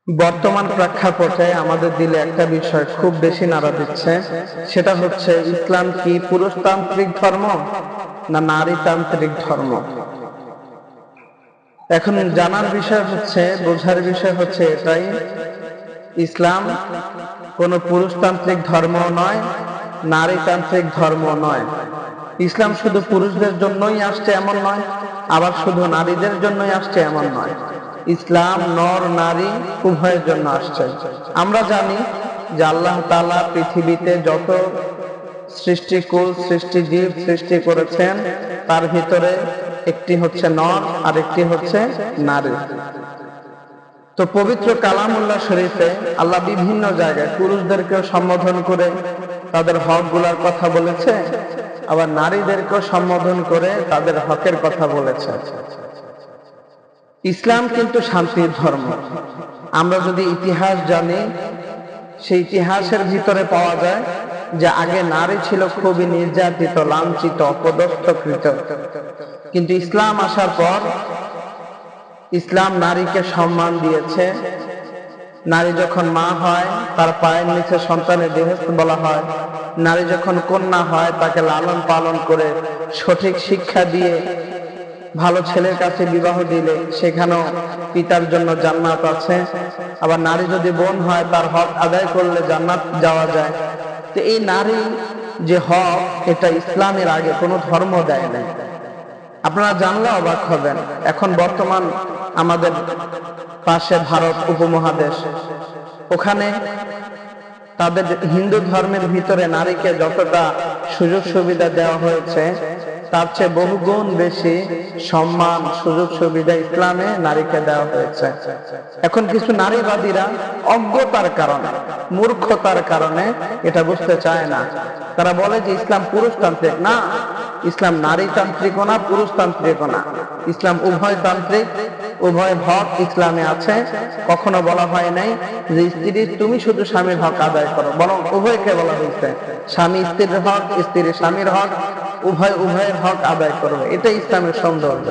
বর্তমান প্রেক্ষাপটে আমাদের দিলে একটা বিষয় খুব বেশি নাড়া দিচ্ছে, সেটা হচ্ছে ইসলাম কি পুরুষতান্ত্রিক ধর্ম না নারীতান্ত্রিক ধর্ম। এখন জানার বিষয় হচ্ছে, বোঝার বিষয় হচ্ছে এটাই, ইসলাম কোনো পুরুষতান্ত্রিক ধর্ম নয়, নারীতান্ত্রিক ধর্ম নয়। ইসলাম শুধু পুরুষদের জন্যই আসছে এমন নয়, আবার শুধু নারীদের জন্যই আসছে এমন নয়। ইসলাম নর নারী উভয়ের জন্য আসছে। আমরা জানি যে আল্লাহ তাআলা পৃথিবীতে যত সৃষ্টিকুল সৃষ্টিজীব সৃষ্টি করেছেন, তার ভিতরে একটি হচ্ছে নর আর একটি হচ্ছে নারী। তো পবিত্র কালামুল্লাহ শরীফে আল্লাহ বিভিন্ন জায়গায় পুরুষদেরকেও সম্বোধন করে তাদের হক গুলার কথা বলেছে, আবার নারীদেরকেও সম্বোধন করে তাদের হকের কথা বলেছে। ইসলাম কিন্তু শান্তির ধর্ম। আমরা যদি ইতিহাস জানি, সেই ইতিহাসের ভিতরে পাওয়া যায় যে আগে নারী ছিল খুবই নির্যাতিত, লাঞ্ছিত, অপদস্থকৃত, কিন্তু ইসলাম আসার পর ইসলাম নারীকে সম্মান দিয়েছে। নারী যখন মা হয়, তার পায়ের নিচে সন্তানের বেহেশত বলা হয়। নারী যখন কন্যা হয়, তাকে লালন পালন করে সঠিক শিক্ষা দিয়ে ভালো ছেলের কাছে বিবাহ দিলে সেখানেও পিতার জন্য জান্নাত আছে। আবার নারী যদি বোন হয়, তার হক আদায় করলে জান্নাত যাওয়া যায়। তো এই নারী যে হক, এটা ইসলামের আগে কোনো ধর্ম দেয় নাই। আপনারা জানলে অবাক হবেন, এখন বর্তমান আমাদের পাশে ভারত উপমহাদেশ, ওখানে তাদের হিন্দু ধর্মের ভিতরে নারীকে যতটা সুযোগ সুবিধা দেওয়া হয়েছে, তার চেয়ে বহুগুণ বেশি সম্মান সুযোগ সুবিধা ইসলামে নারীকে দেওয়া হয়েছে। এখন কিছু নারীবাদীরা অজ্ঞতার কারণে, মূর্খতার কারণে এটা বুঝতে চায় না। তারা বলে যে ইসলাম পুরুষতান্ত্রিক। না, ইসলাম নারীতান্ত্রিকও না, পুরুষতান্ত্রিকও না। ইসলাম উভয়তান্ত্রিক, উভয় হক ইসলামে আছে। কখনো বলা হয় নাই যে স্ত্রী তুমি শুধু স্বামীর হক আদায় করো, বরং উভয়কে বলা হয়েছে স্বামী স্ত্রীর হক, স্ত্রী স্বামীর হক, উভয়ের হক আদায় করবে। এটাই ইসলামের সৌন্দর্য।